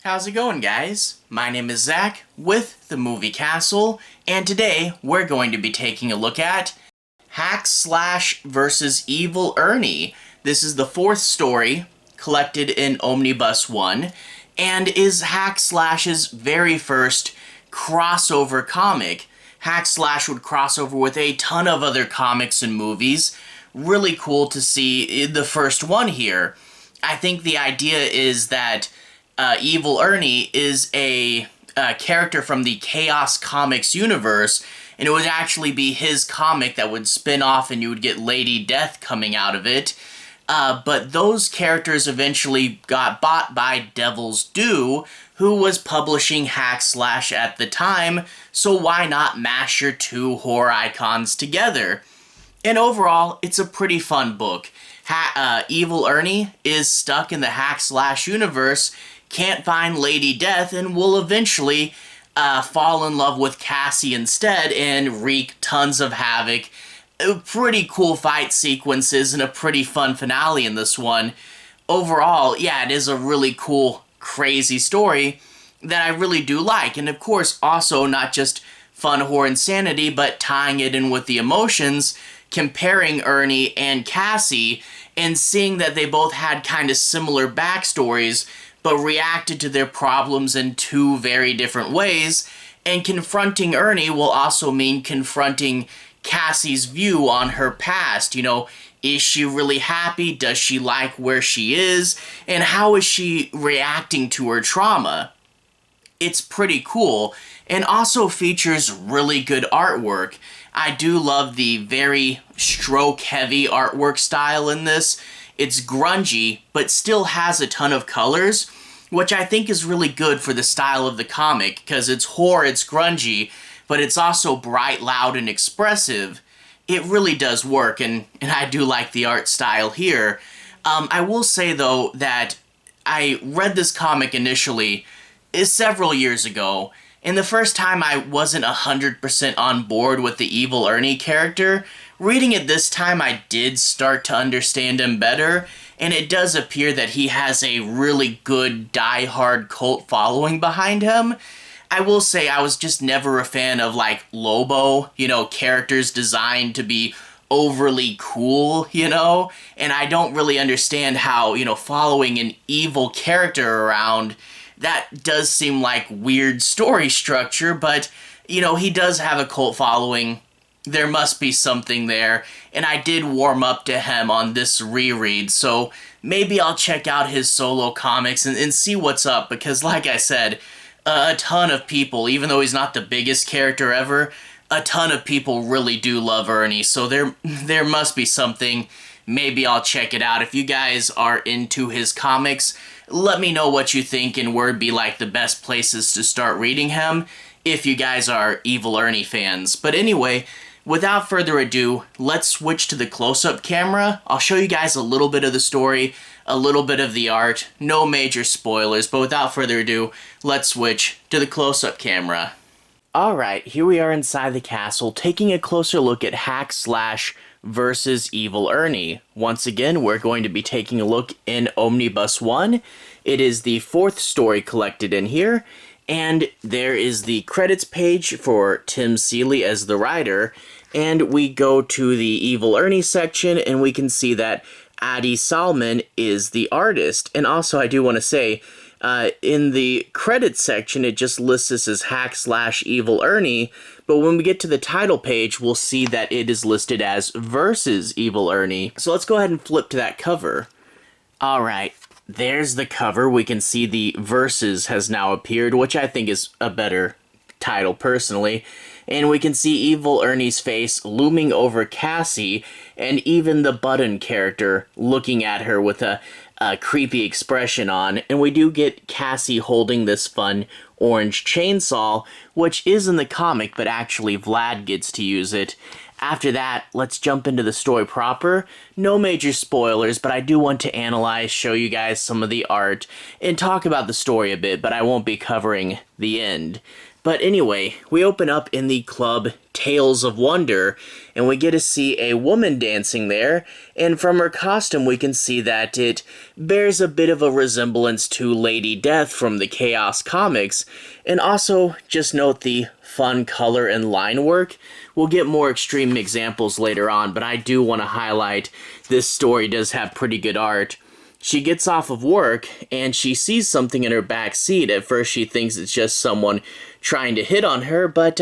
How's it going, guys? My name is Zach with the Movie Castle, and today we're going to be taking a look at Hack Slash vs. Evil Ernie. This is the fourth story collected in Omnibus 1, and is Hack Slash's very first crossover comic. Hack Slash would cross over with a ton of other comics and movies. Really cool to see the first one here. I think the idea is that Evil Ernie is a character from the Chaos Comics universe, and it would actually be his comic that would spin off and you would get Lady Death coming out of it. But those characters eventually got bought by Devil's Due, who was publishing Hack Slash at the time, so why not mash your two horror icons together? And overall, it's a pretty fun book. Evil Ernie is stuck in the Hack Slash universe, can't find Lady Death, and will eventually fall in love with Cassie instead and wreak tons of havoc. Pretty cool fight sequences and a pretty fun finale in this one. Overall, yeah, it is a really cool, crazy story that I really do like. And of course, also not just fun horror insanity, but tying it in with the emotions, comparing Ernie and Cassie, and seeing that they both had kind of similar backstories, but reacted to their problems in two very different ways. And confronting Ernie will also mean confronting Cassie's view on her past. You know, is she really happy? Does she like where she is? And how is she reacting to her trauma? It's pretty cool, and also features really good artwork. I do love the very stroke-heavy artwork style in this. It's grungy, but still has a ton of colors, which I think is really good for the style of the comic, because it's horror, it's grungy, but it's also bright, loud, and expressive. It really does work, and I do like the art style here. I will say, though, that I read this comic initially several years ago, and the first time I wasn't 100% on board with the Evil Ernie character. Reading it this time, I did start to understand him better, and it does appear that he has a really good die-hard cult following behind him. I will say I was just never a fan of, like, Lobo, you know, characters designed to be overly cool, you know? And I don't really understand how, you know, following an evil character around, that does seem like weird story structure, but, you know, he does have a cult following. There must be something there, and I did warm up to him on this reread, so maybe I'll check out his solo comics and see what's up, because like I said, a ton of people, even though he's not the biggest character ever, a ton of people really do love Ernie, so there must be something. Maybe I'll check it out. If you guys are into his comics, let me know what you think and where would be like the best places to start reading him if you guys are Evil Ernie fans. But anyway, without further ado, let's switch to the close-up camera. I'll show you guys a little bit of the story, a little bit of the art, no major spoilers, but without further ado, let's switch to the close-up camera. Alright, here we are inside the castle, taking a closer look at Hack Slash versus Evil Ernie. Once again, we're going to be taking a look in Omnibus 1. It is the fourth story collected in here, and there is the credits page for Tim Seeley as the writer, and we go to the Evil Ernie section, and we can see that Aadi Salman is the artist. And also, I do want to say, in the credits section, it just lists this as Hack Slash Evil Ernie, but when we get to the title page, we'll see that it is listed as Versus Evil Ernie. So let's go ahead and flip to that cover. Alright, there's the cover. We can see the Versus has now appeared, which I think is a better title personally. And we can see Evil Ernie's face looming over Cassie, and even the Button character looking at her with a creepy expression on. And we do get Cassie holding this fun orange chainsaw, which is in the comic, but actually Vlad gets to use it. After that, let's jump into the story proper. No major spoilers, but I do want to analyze, show you guys some of the art, and talk about the story a bit, but I won't be covering the end. But anyway, we open up in the club Tales of Wonder, and we get to see a woman dancing there, and from her costume we can see that it bears a bit of a resemblance to Lady Death from the Chaos comics, and also just note the fun color and line work. We'll get more extreme examples later on, but I do want to highlight this story does have pretty good art. She gets off of work, and she sees something in her back seat. At first she thinks it's just someone trying to hit on her, but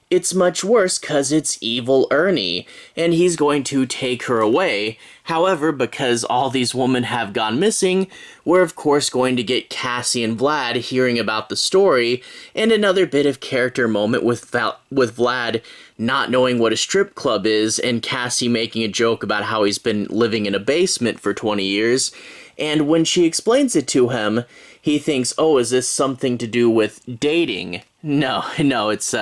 it's much worse because it's Evil Ernie, and he's going to take her away. However, because all these women have gone missing, we're of course going to get Cassie and Vlad hearing about the story, and another bit of character moment with Vlad not knowing what a strip club is, and Cassie making a joke about how he's been living in a basement for 20 years. And when she explains it to him, he thinks, oh, is this something to do with dating? No, it's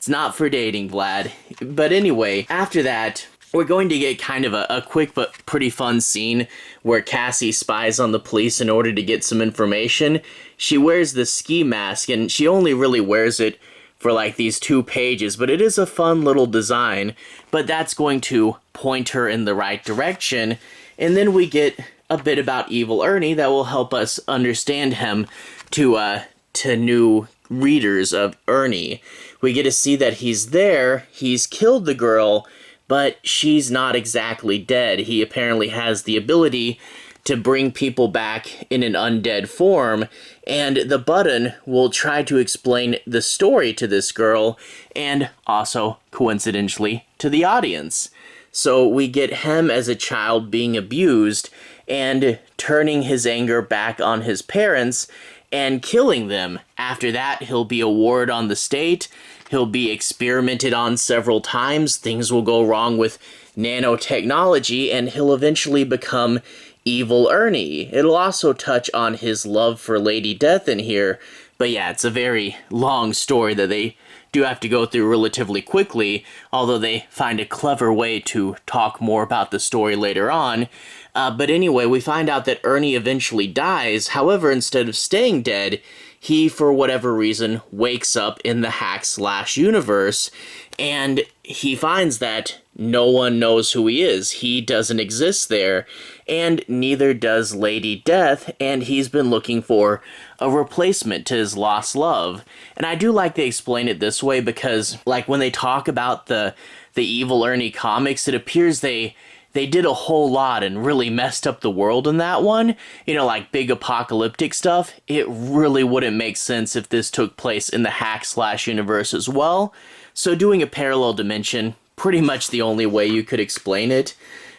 not for dating, Vlad. But anyway, after that, we're going to get kind of a quick but pretty fun scene where Cassie spies on the police in order to get some information. She wears the ski mask, and she only really wears it for like these 2 pages, but it is a fun little design, but that's going to point her in the right direction. And then we get a bit about Evil Ernie that will help us understand him to new readers of Ernie. We get to see that he's there, he's killed the girl, but she's not exactly dead. He apparently has the ability to bring people back in an undead form, and the button will try to explain the story to this girl, and also, coincidentally, to the audience. So we get him as a child being abused, and turning his anger back on his parents, and killing them. After that, he'll be a ward on the state, he'll be experimented on several times, things will go wrong with nanotechnology, and he'll eventually become Evil Ernie. It'll also touch on his love for Lady Death in here, but yeah, it's a very long story that they do have to go through relatively quickly, although they find a clever way to talk more about the story later on. But anyway, we find out that Ernie eventually dies. However, instead of staying dead, he, for whatever reason, wakes up in the Hack/Slash universe, and he finds that no one knows who he is. He doesn't exist there, and neither does Lady Death, and he's been looking for a replacement to his lost love. And I do like they explain it this way because, like, when they talk about the Evil Ernie comics, it appears they did a whole lot and really messed up the world in that one. You know, like big apocalyptic stuff. It really wouldn't make sense if this took place in the Hack/Slash universe as well. So doing a parallel dimension, pretty much the only way you could explain it.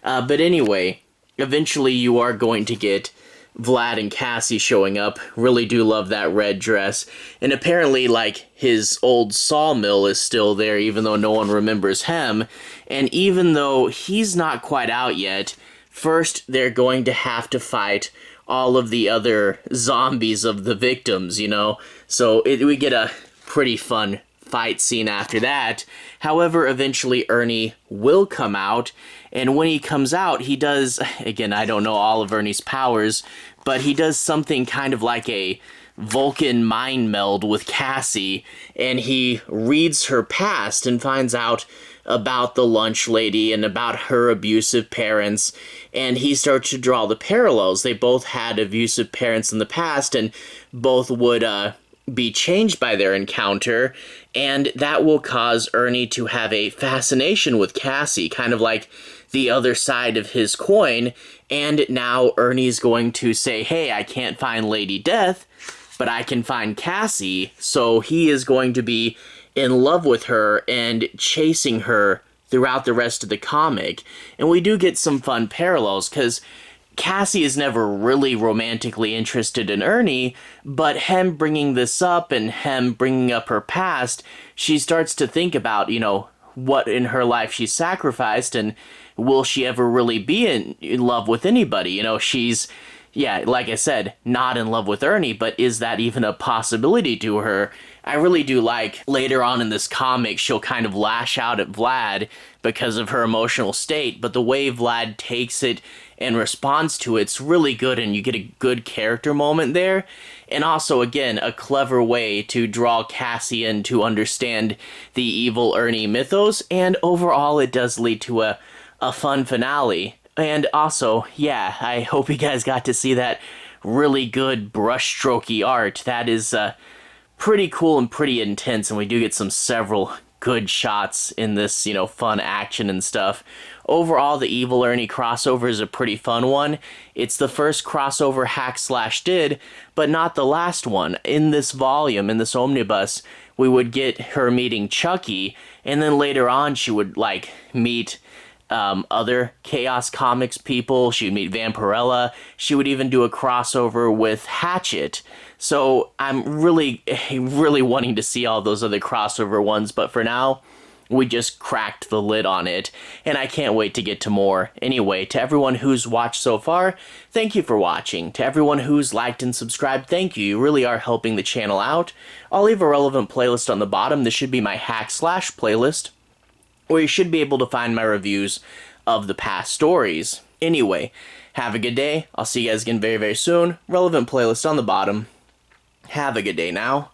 But anyway, eventually you are going to get Vlad and Cassie showing up. Really do love that red dress. And apparently, like, his old sawmill is still there, even though no one remembers him. And even though he's not quite out yet, first they're going to have to fight all of the other zombies of the victims, you know? So we get a pretty fun fight scene after that. However, eventually Ernie will come out, and when he comes out, he does, again, I don't know all of Ernie's powers, but he does something kind of like a Vulcan mind meld with Cassie, and he reads her past and finds out about the lunch lady and about her abusive parents, and he starts to draw the parallels. They both had abusive parents in the past, and both would be changed by their encounter, and that will cause Ernie to have a fascination with Cassie, kind of like the other side of his coin. And now Ernie's going to say, hey, I can't find Lady Death, but I can find Cassie. So he is going to be in love with her and chasing her throughout the rest of the comic. And we do get some fun parallels, because Cassie is never really romantically interested in Ernie, but him bringing this up and him bringing up her past, she starts to think about, you know, what in her life she sacrificed, and will she ever really be in love with anybody? You know, she's yeah, like I said, not in love with Ernie, but is that even a possibility to her? I really do like later on in this comic, she'll kind of lash out at Vlad because of her emotional state, but the way Vlad takes it and responds to it's really good, and you get a good character moment there. And also, again, a clever way to draw Cassian to understand the evil Ernie mythos, and overall it does lead to a fun finale. And also, yeah, I hope you guys got to see that really good brushstrokey art. That is pretty cool and pretty intense, and we do get several good shots in this, fun action and stuff. Overall, the Evil Ernie crossover is a pretty fun one. It's the first crossover Hack Slash did, but not the last one. In this volume, in this omnibus, we would get her meeting Chucky, and then later on she would, meet other Chaos Comics people. She would meet Vampirella. She would even do a crossover with Hatchet. So I'm really, really wanting to see all those other crossover ones, but for now, we just cracked the lid on it, and I can't wait to get to more. Anyway, to everyone who's watched so far, thank you for watching. To everyone who's liked and subscribed, thank you. You really are helping the channel out. I'll leave a relevant playlist on the bottom. This should be my Hack Slash playlist, where you should be able to find my reviews of the past stories. Anyway, have a good day. I'll see you guys again very, very soon. Relevant playlist on the bottom. Have a good day now.